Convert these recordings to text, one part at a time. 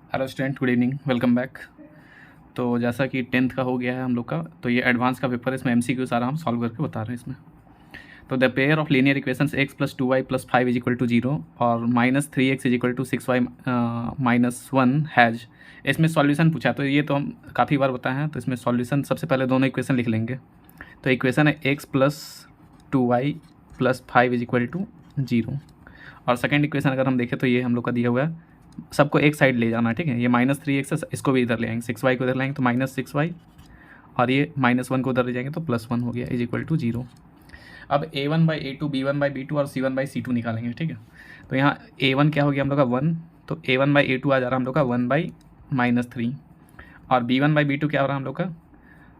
Hello student, good evening, welcome back. तो जैसा कि 10th का हो गया है हम लोग का, तो ये एडवांस का पेपर है। इसमें एमसीक्यू सारा हम सॉल्व करके बता रहे हैं इसमें। तो the pair of linear equations x + 2y + 5 is equal to 0 और -3x is equal to 6y -1 has. इसमें सॉल्यूशन पूछा, तो ये तो हम काफ़ी बार बताए हैं। तो इसमें सॉल्यूशन सबसे पहले दोनों इक्वेशन लिख लेंगे। तो इक्वेशन है x + 2y + 5 is equal to 0 और सेकेंड इक्वेशन अगर हम देखें तो ये हम लोग का दिया हुआ है, सबको एक साइड ले जाना है, ठीक है। ये -3x है, इसको भी इधर ले आएंगे, 6y को इधर लाएंगे तो -6y और ये -1 को उधर ले जाएंगे तो +1 हो गया, इज इक्वल टू 0। अब a1/a2 b1/b2 और c1/c2 निकालेंगे, ठीक है। तो यहाँ a1 क्या हो गया हम लोग का 1, तो a1/a2 आ जा रहा है हम लोग का 1/-3 और b1/b2 क्या हो रहा है हम लोग का,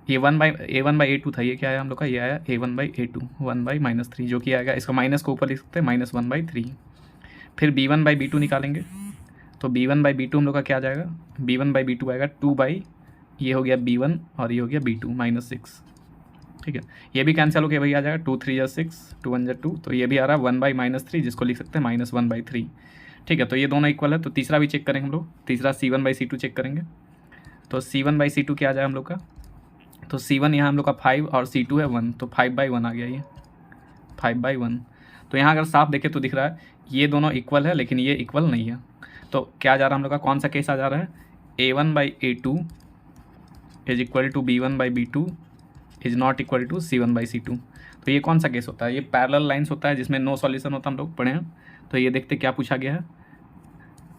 ये a1/a2 था, ये क्या आया हम लोग का, ये आया a1/a2 1/-3, जो कि आएगा, इसको माइनस को ऊपर लिख सकते हैं -1/3। फिर b1/b2 निकालेंगे, तो b1/b2 हम लोग का क्या आ जाएगा, b1/b2 आएगा 2 ये हो गया b1 और ये हो गया b2 -6, ठीक है। ये भी कैंसिल हो गया, वही आ जाएगा 2 3 जा 6, 2 1 जा 2, तो ये भी आ रहा है 1/-3, जिसको लिख सकते हैं -1/3, ठीक है। तो ये दोनों इक्वल है। तो तीसरा भी चेक करेंगे हम लोग, तीसरा c1/c2 चेक करेंगे। तो c1/c2 क्या आ जाए हम लोग का, तो c1 यहाँ हम लोग का 5 और c2 है 1, तो 5/1 आ गया, ये 5/1। तो यहाँ अगर साफ देखें तो दिख रहा है ये दोनों इक्वल है, लेकिन ये इक्वल नहीं है। तो क्या जा रहा है हम लोग का, कौन सा केस आ जा रहा है, a1/a2 is equal to b1/b2 is not equal to c1/c2। तो ये कौन सा केस होता है, ये पैरेलल लाइंस होता है जिसमें नो सॉल्यूशन होता है, हम लोग पढ़े हैं। तो ये देखते क्या पूछा गया है,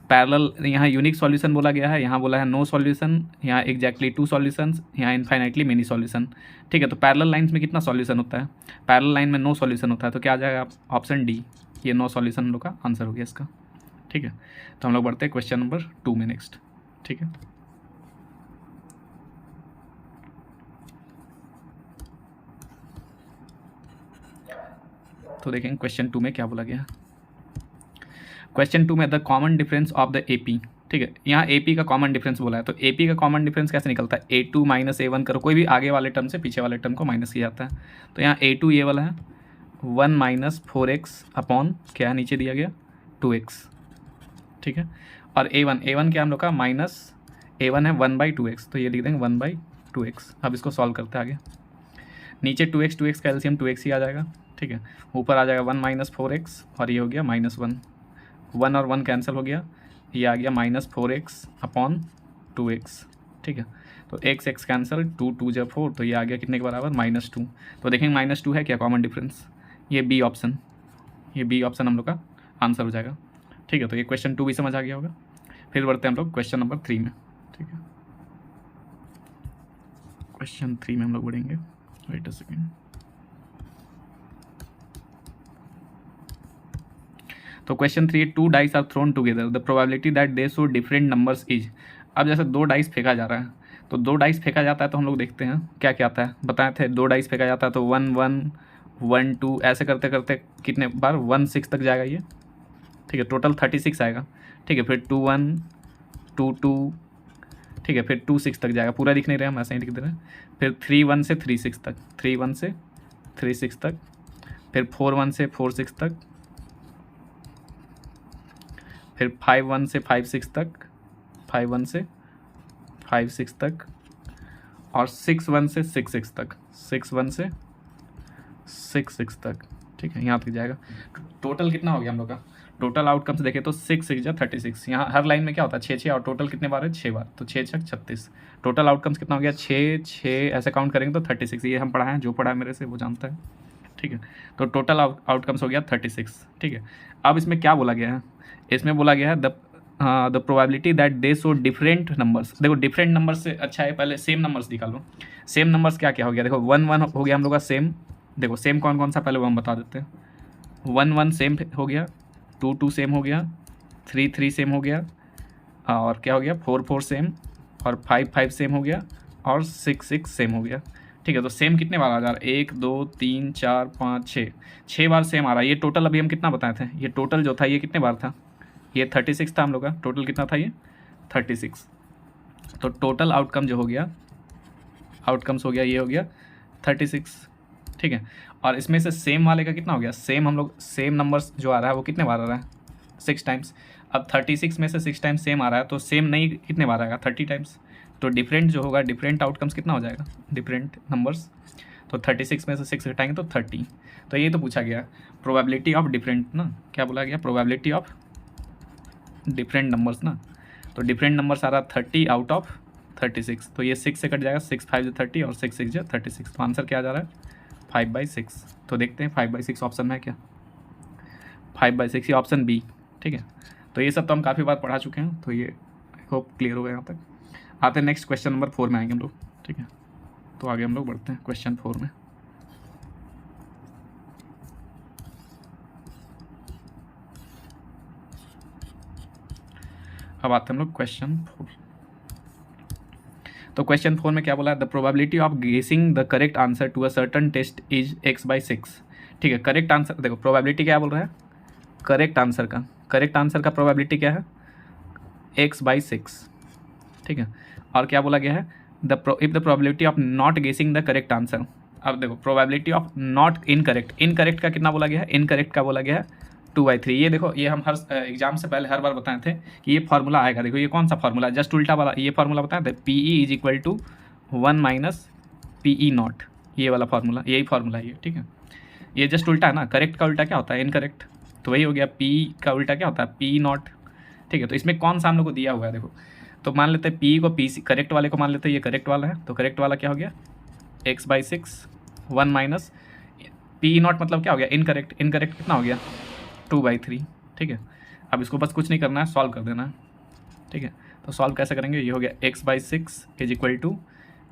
पैरेलल, यहाँ यूनिक सॉल्यूशन बोला गया है, यहाँ बोला है नो सॉल्यूशन, यहाँ एग्जैक्टली 2 सॉल्यूशंस, यहाँ इनफाइनाइटली मेनी सॉल्यूशन, ठीक है। तो पैरेलल लाइंस में कितना सॉल्यूशन होता है, पैरेलल लाइन में नो सॉल्यूशन होता है, तो क्या आ जाएगा ऑप्शन डी, ये नो सॉल्यूशन हम लोग का आंसर हो गया इसका, ठीक है। तो हम लोग बढ़ते हैं क्वेश्चन नंबर 2 में नेक्स्ट, ठीक है। तो देखेंगे क्वेश्चन 2 में क्या बोला गया। क्वेश्चन 2 में the common difference of the AP, ठीक है। यहाँ AP का कॉमन डिफरेंस बोला है, तो AP का कॉमन डिफरेंस कैसे निकलता है, A2 - A1 करो, कोई भी आगे वाले टर्म से पीछे वाले टर्म को माइनस किया जाता है। तो यहाँ A2 ये वाला है 1 - 4x अपॉन क्या है, नीचे दिया गया 2x, ठीक है। और A1 क्या हम लोग का -A1 है 1/2x, तो ये लिख देंगे 1/2x। अब इसको सॉल्व करते हैं आगे, नीचे 2x का एलसीएम 2x ही आ जाएगा, ठीक है। ऊपर आ जाएगा 1 - 4x और ये हो गया -1, 1 और 1 कैंसिल हो गया, ये आ गया -4x अपॉन 2x, ठीक है। तो x कैंसिल, 2 2 जा 4, तो ये आ गया कितने के बराबर, -2। तो देखेंगे -2 है क्या कॉमन डिफरेंस, ये बी ऑप्शन, ये बी ऑप्शन हम लोग का आंसर हो जाएगा, ठीक है। तो ये क्वेश्चन 2 भी समझ आ गया होगा। फिर बढ़ते हैं हम लोग क्वेश्चन नंबर 3 में, ठीक है। क्वेश्चन 3 में हम लोग बढ़ेंगे, वेट अ सेकेंड। तो question 3, 2 dice are thrown together, the probability that they show different numbers is. अब जैसे 2 डाइस फेंका जा रहा है, तो 2 डाइस फेंका जाता है, तो हम लोग देखते हैं क्या क्या आता है, बताए थे 2 डाइस फेंका जाता है तो 1 1 1 2 ऐसे करते करते कितने बार 1 6 तक जाएगा ये, ठीक है। टोटल 36 आएगा, ठीक है। फिर 2 1 2 2, ठीक है। फिर 2 6 तक जाएगा, पूरा दिख नहीं रहा हम ऐसे ही लिख दे रहे हैं। फिर 3 1 से 3 6 तक, 3 1 से 3 6 तक, फिर 4 1 से 4 6 तक, फिर 5 1 से 5 6 तक, 5 1 से 5 6 तक, और 6 1 से 6 6 तक, 6 1 से 6 6 तक, ठीक है। यहाँ तक जाएगा। टोटल कितना हो गया हम लोग का, टोटल आउटकम्स देखें तो 6 6 जा 36, यहाँ हर लाइन में क्या होता है 6 6, और टोटल कितने बार है 6 बार, तो 6 6 36। टोटल आउटकम्स कितना हो गया 6 6, ऐसे काउंट करेंगे तो 36, ये हम पढ़ा है, जो पढ़ा है मेरे से वो जानता है, ठीक है। तो टोटल आउटकम्स हो गया 36, ठीक है। अब इसमें क्या बोला गया है, इसमें बोला गया है the probability that they show different numbers. देखो डिफरेंट नंबर्स से अच्छा है पहले सेम नंबर्स निकालो। सेम नंबर्स क्या क्या हो गया, देखो 1 1 हो गया हम लोग का सेम, देखो सेम कौन कौन सा पहले वो हम बता देते हैं। 1 1 सेम हो गया, 2 2 सेम हो गया, 3 3 सेम हो गया, और क्या हो गया 4 4 सेम, और 5 5 सेम हो गया, और 6 6 सेम हो गया, ठीक है। तो सेम कितने बार आ जा रहा है, 1 2 3 4 5 6, 6 बार सेम आ रहा है। ये टोटल अभी हम कितना बताए थे, ये टोटल जो था ये कितने बार था, ये 36 था हम लोग का, टोटल कितना था ये 36। तो टोटल आउटकम जो हो गया, आउटकम्स हो गया, ये हो गया 36, ठीक है। और इसमें से सेम वाले का कितना हो गया, सेम हम लोग सेम नंबर्स जो आ रहा है वो कितने बार आ रहा है, 6 टाइम्स। अब 36 में से 6 टाइम्स सेम आ रहा है, तो सेम नहीं कितने बार आएगा, 30 टाइम्स। तो डिफरेंट जो होगा, डिफरेंट आउटकम्स कितना हो जाएगा, डिफरेंट नंबर्स। तो 36 में से 6 घटाएंगे तो 30। तो ये तो पूछा गया प्रोबेबिलिटी ऑफ डिफरेंट ना, क्या बोला गया, प्रोबेबिलिटी ऑफ डिफरेंट नंबर्स ना। तो डिफरेंट नंबर्स आ रहा 30 आउट ऑफ 36। तो ये 6 से कट जाएगा, 6 5 30 और 6 6 36। तो आंसर क्या आ जा रहा है 5/6। तो देखते हैं 5/6 ऑप्शन में है क्या, 5/6 ये ऑप्शन बी। ठीक है, तो ये सब तो हम काफ़ी बार पढ़ा चुके हैं, तो ये आई होप क्लियर हो गया यहाँ तक। आते हैं नेक्स्ट क्वेश्चन नंबर 4 में आएंगे हम लोग। ठीक है, तो आगे हम लोग बढ़ते हैं क्वेश्चन 4 में। अब आते हैं हम लोग क्वेश्चन 4। तो क्वेश्चन 4 में क्या बोला है, the probability of guessing the correct answer to a certain test is x/6। ठीक है, करेक्ट आंसर देखो, प्रोबेबिलिटी क्या बोल रहा है, करेक्ट आंसर का प्रोबेबिलिटी क्या है, x/6। ठीक है, और क्या बोला गया है, if the probability of not गेसिंग द करेक्ट आंसर। अब देखो प्रोबेबिलिटी ऑफ नॉट इनकरेक्ट का कितना बोला गया है, इनकरेक्ट का बोला गया है 2/3। ये देखो, ये हम हर एग्जाम से पहले हर बार बताए थे कि ये फार्मूला आएगा। देखो ये कौन सा फार्मूला, जस्ट उल्टा वाला ये फार्मूला बताए थे, PE is equal to 1 - PE0। ये वाला फार्मूला, यही फार्मूला है ये। ठीक है, ये जस्ट उल्टा है ना, करेक्ट का उल्टा क्या होता है, इनकरेक्ट। तो वही हो गया, PE का उल्टा क्या होता है, PE0। ठीक है, तो इसमें कौन सा हम लोग को दिया हुआ है, देखो तो मान लेते हैं PE को PC करेक्ट वाले को मान लेते हैं, ये करेक्ट वाला है। तो करेक्ट वाला क्या हो गया, x/6 1 - PE0 मतलब क्या हो गया, इनकरेक्ट कितना हो गया 2/3। ठीक है, अब इसको बस कुछ नहीं करना है, सॉल्व कर देना है। ठीक है, तो सॉल्व कैसे करेंगे, ये हो गया x/6 इज इक्वल टू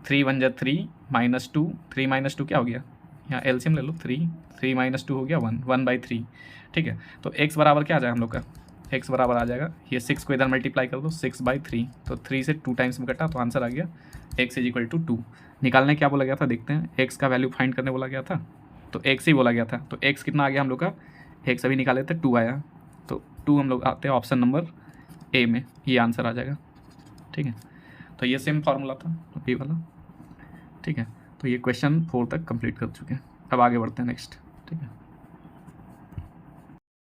3 1 3 -2, 3 - 2 क्या हो गया, यहाँ एलसीएम ले लो, 3 - 2 हो गया 1/3। ठीक है, तो x बराबर क्या आ जाएगा हम लोग का, x बराबर आ जाएगा, ये 6 को इधर मल्टीप्लाई कर दो 6/3, तो 3 से 2 टाइम्स में कटा, तो आंसर आ गया x इज इक्वल टू 2। निकालने क्या बोला गया था, देखते हैं, x का वैल्यू फाइंड करने बोला गया था, तो x ही बोला गया था। तो x कितना आ गया हम लोग का, x अभी निकाले थे 2 आया, तो 2 हम लोग आते हैं ऑप्शन नंबर ए में, ये आंसर आ जाएगा। ठीक है, तो ये सेम फार्मूला था ये वाला। ठीक है, तो ये क्वेश्चन 4 तक कंप्लीट कर चुके हैं। अब आगे बढ़ते हैं नेक्स्ट। ठीक है।